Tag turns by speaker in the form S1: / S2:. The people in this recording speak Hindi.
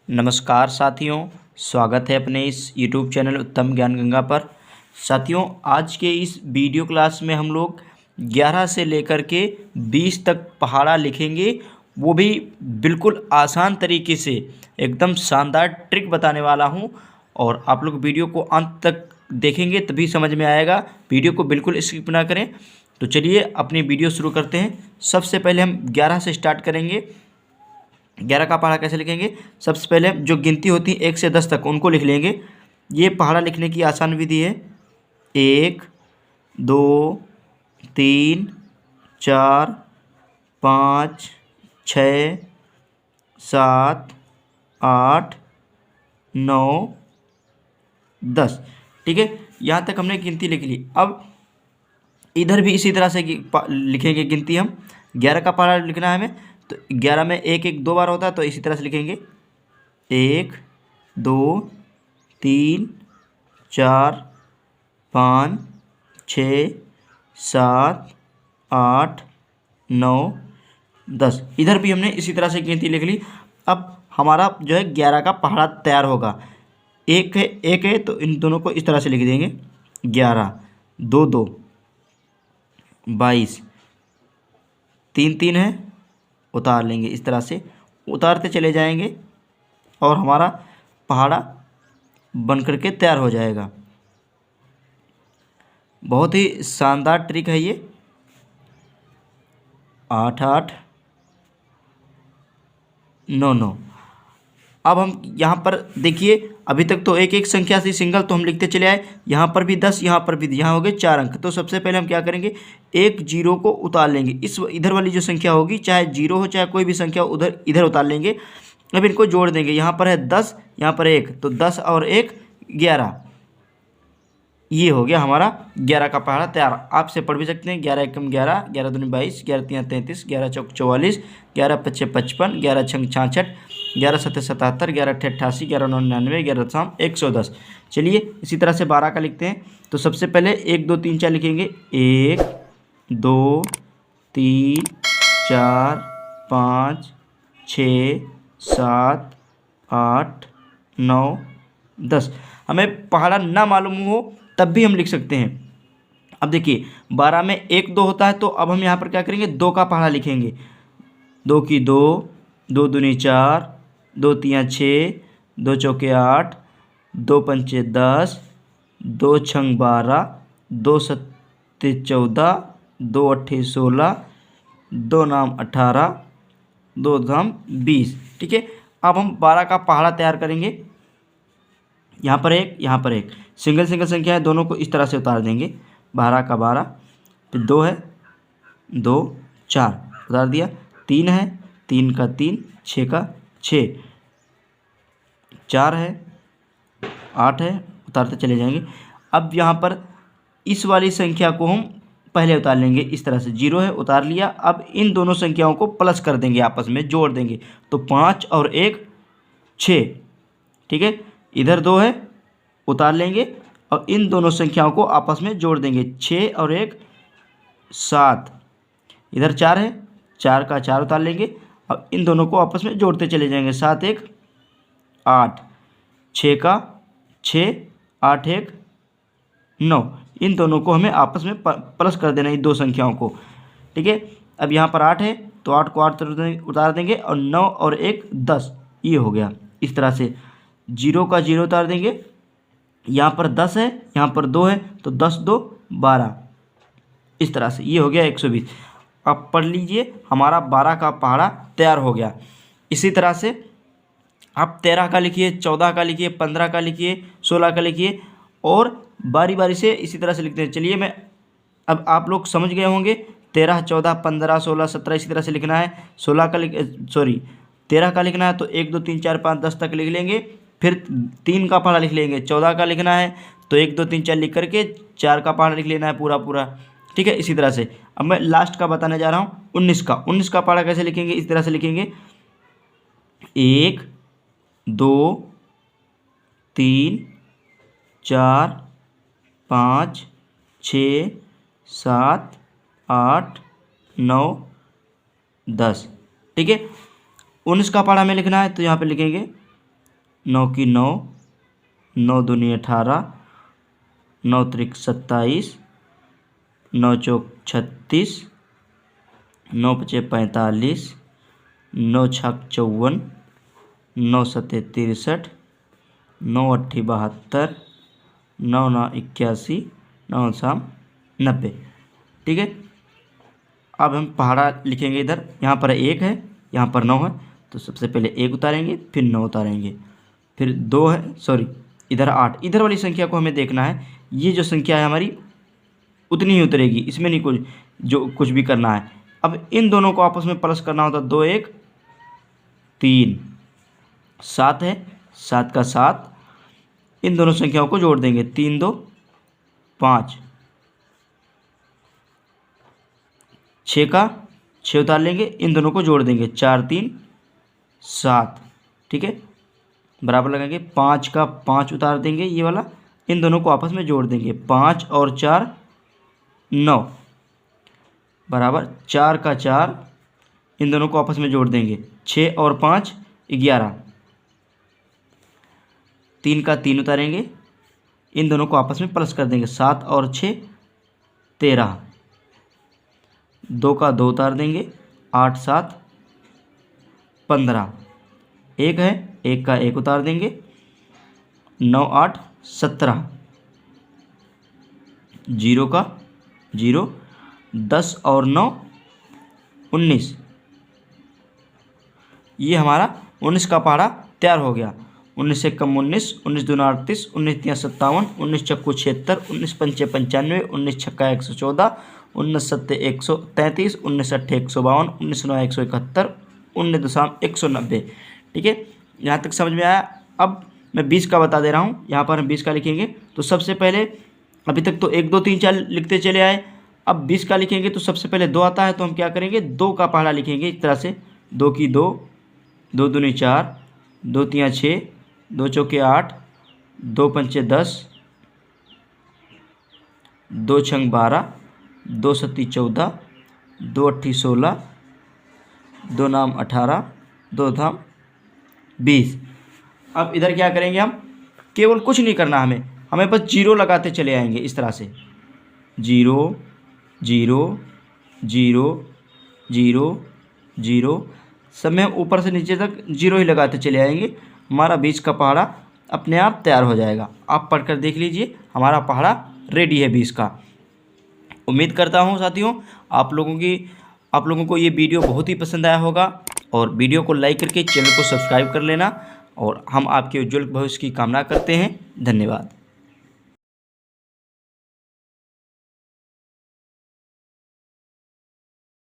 S1: नमस्कार साथियों, स्वागत है अपने इस YouTube चैनल उत्तम ज्ञान गंगा पर। साथियों, आज के इस वीडियो क्लास में हम लोग 11 से लेकर के 20 तक पहाड़ा लिखेंगे, वो भी बिल्कुल आसान तरीके से। एकदम शानदार ट्रिक बताने वाला हूँ और आप लोग वीडियो को अंत तक देखेंगे तभी समझ में आएगा। वीडियो को बिल्कुल स्किप ना करें। तो चलिए अपनी वीडियो शुरू करते हैं। सबसे पहले हम 11 से स्टार्ट करेंगे। 11 का पहाड़ा कैसे लिखेंगे? सबसे पहले जो गिनती होती है 1 से 10 तक उनको लिख लेंगे। ये पहाड़ा लिखने की आसान विधि है। 1 2 3 4 5 6 7 8 9 10। ठीक है, यहाँ तक हमने गिनती लिख ली। अब इधर भी इसी तरह से लिखेंगे गिनती हम। 11 का पहाड़ा लिखना है हमें, तो 11 में 1 1 2 बार होता है, तो इसी तरह से लिखेंगे 1 2 3 4 5 6 7 8 9 10। इधर भी हमने इसी तरह से गिनती लिख ली। अब हमारा जो है 11 का पहाड़ा तैयार होगा। एक है तो इन दोनों को इस तरह से लिख देंगे। 11 2 2 22, 3 3 है, उतार लेंगे। इस तरह से उतारते चले जाएंगे और हमारा पहाड़ा बन करके तैयार हो जाएगा। बहुत ही शानदार ट्रिक है ये। 8 8 9 9। अब हम यहाँ पर देखिए, अभी तक तो एक एक संख्या से सिंगल तो हम लिखते चले आए। यहाँ पर भी 10, यहाँ पर भी, यहाँ हो गए 4 अंक। तो सबसे पहले हम क्या करेंगे, एक जीरो को उतार लेंगे। इस इधर वाली जो संख्या होगी, चाहे जीरो हो चाहे कोई भी संख्या, उधर इधर उतार लेंगे। अब इनको जोड़ देंगे। यहाँ पर है 10, यहाँ पर 1, तो 10 और 1 11। ये हो गया हमारा 11 का पहाड़ा तैयार। आप से पढ़ भी सकते हैं। 11 एकम 11, 11 दूनी 22, 11 तीन 33, 11 चौक 44, 11 पच्चे 55, 11 छंग 66, 11 सत्ते 77, 11 अट्ठे 88, 11 नौ 99, 11 शाम 110। चलिए इसी तरह से 12 का लिखते हैं। तो सबसे पहले 1 2 3 4 लिखेंगे। 1 2 3 4 5 6 7 8 9 10। हमें पहाड़ा ना मालूम हो तब भी हम लिख सकते हैं। अब देखिए 12 में 1 2 होता है, तो अब हम यहाँ पर क्या करेंगे, 2 का पहाड़ा लिखेंगे। 2 की 2, 2 दूनी 4, 2 तियाँ 6, 2 चौके 8, 2 पंचे 10, 2 छंग 12, 2 सत्ते 14, 2 अट्ठे 16, 2 नाम 18, 2 धाम 20। ठीक है, अब हम 12 का पहाड़ा तैयार करेंगे। यहाँ पर एक, यहाँ पर एक, सिंगल सिंगल संख्या है, दोनों को इस तरह से उतार देंगे। 12 का 12, फिर 2 है, 2 4 उतार दिया। 3 है, 3 का 3, 6 का 6, 4 है, 8 है, उतारते चले जाएंगे। अब यहाँ पर इस वाली संख्या को हम पहले उतार लेंगे। इस तरह से 0 है, उतार लिया। अब इन दोनों संख्याओं को प्लस कर देंगे, आपस में जोड़ देंगे। तो 5 और 1 6। ठीक है, इधर 2 है, उतार लेंगे और इन दोनों संख्याओं को आपस में जोड़ देंगे। 6 और 1 7। इधर 4 है, 4 का 4 उतार लेंगे और इन दोनों को आपस में जोड़ते चले जाएंगे। 7 1 8, 6 का 6, 8 1 9। इन दोनों को हमें आपस में प्लस कर देना, इन दो संख्याओं को। ठीक है, अब यहाँ पर 8 है, तो 8 को 8 उतार देंगे और 9 और 1 10। ये हो गया। इस तरह से 0 का 0 उतार देंगे। यहाँ पर 10 है, यहाँ पर 2 है, तो 10 2 12। इस तरह से ये हो गया 120। अब पढ़ लीजिए, हमारा 12 का पहाड़ा तैयार हो गया। इसी तरह से आप 13 का लिखिए, 14 का लिखिए, 15 का लिखिए, 16 का लिखिए और बारी बारी से इसी तरह से लिखते हैं। चलिए अब आप लोग समझ गए होंगे। 13 14 15 16 17 इसी तरह से लिखना है। 13 का लिखना है तो 1 2 3 4 5 10 तक लिख लेंगे। फिर 3 का पहाड़ा लिख लेंगे। 14 का लिखना है तो 1 2 3 4 लिख करके 4 का पहाड़ा लिख लेना है पूरा पूरा। ठीक है, इसी तरह से अब मैं लास्ट का बताने जा रहा हूँ। 19 का पहाड़ा कैसे लिखेंगे, इस तरह से लिखेंगे। 1 2 3 4 5 6 7 8 9 10। ठीक है, 19 का पहाड़ा हमें लिखना है तो यहाँ पे लिखेंगे 9 की 9, 9 दूनी 18, 9 त्रिक 27, 9 चौक 36, 9 पचे 45, 9 छक 54, 9 सत्ते 63, 9 अट्ठी 72, 9 नौ 81, 9 शाम 90। ठीक है, अब हम पहाड़ा लिखेंगे। इधर यहाँ पर 1 है, यहाँ पर 9 है, तो सबसे पहले 1 उतारेंगे, फिर 9 उतारेंगे, फिर 2 है, सॉरी इधर 8। इधर वाली संख्या को हमें देखना है, ये जो संख्या है हमारी उतनी ही उतरेगी, इसमें नहीं कुछ भी करना है। अब इन दोनों को आपस में प्लस करना होता है, 2 1 3, 7 है, 7 का 7, इन दोनों संख्याओं को जोड़ देंगे, 3 2 5, 6 का 6 उतार लेंगे, इन दोनों को जोड़ देंगे, 4 3 7। ठीक है, बराबर लगाएंगे, 5 का 5 उतार देंगे ये वाला, इन दोनों को आपस में जोड़ देंगे, 5 और 4 9, बराबर 4 का 4, इन दोनों को आपस में जोड़ देंगे, 6 और 5 11, 3 का 3 उतारेंगे, इन दोनों को आपस में प्लस कर देंगे, 7 और 6 13, 2 का 2 उतार देंगे, 8 7 15, 1 है, 1 का 1 उतार देंगे, 9 8 17, 0 का 0, 10 और 9 19। ये हमारा 19 का पहाड़ा तैयार हो गया। 19 से कम 19, 19 दूना 38, 19 तिया 57, 19 चक्कू 76, 19 पंचे 95, 19 छक्का 114, 19 सत्ते 133, 19 अट्ठे 152, 19 नौ 171, 19 दशाम 190। ठीक है, यहाँ तक समझ में आया। अब मैं 20 का बता दे रहा हूँ। यहाँ पर हम 20 का लिखेंगे तो सबसे पहले, अभी तक तो 1 2 3 4 लिखते चले आए, अब 20 का लिखेंगे तो सबसे पहले 2 आता है, तो हम क्या करेंगे, 2 का पहाड़ा लिखेंगे इस तरह से, 2 की 2, 2 दूनी 4, 2 तिया 6, 2 चौके 8, 2 पंचे 10, 2 छंग 12, 2 सत्ती 14, 2 अट्ठी 16, 2 नाम 18, 2 धाम 20। अब इधर क्या करेंगे, हम केवल कुछ नहीं करना, हमें बस 0 लगाते चले आएंगे इस तरह से, 0 0 0 0 0, सब में ऊपर से नीचे तक 0 ही लगाते चले आएंगे। हमारा 20 का पहाड़ा अपने आप तैयार हो जाएगा। आप पढ़कर देख लीजिए, हमारा पहाड़ा रेडी है 20 का। उम्मीद करता हूँ साथियों आप लोगों को ये वीडियो बहुत ही पसंद आया होगा, और वीडियो को लाइक करके चैनल को सब्सक्राइब कर लेना, और हम आपके उज्जवल भविष्य की कामना करते हैं। धन्यवाद।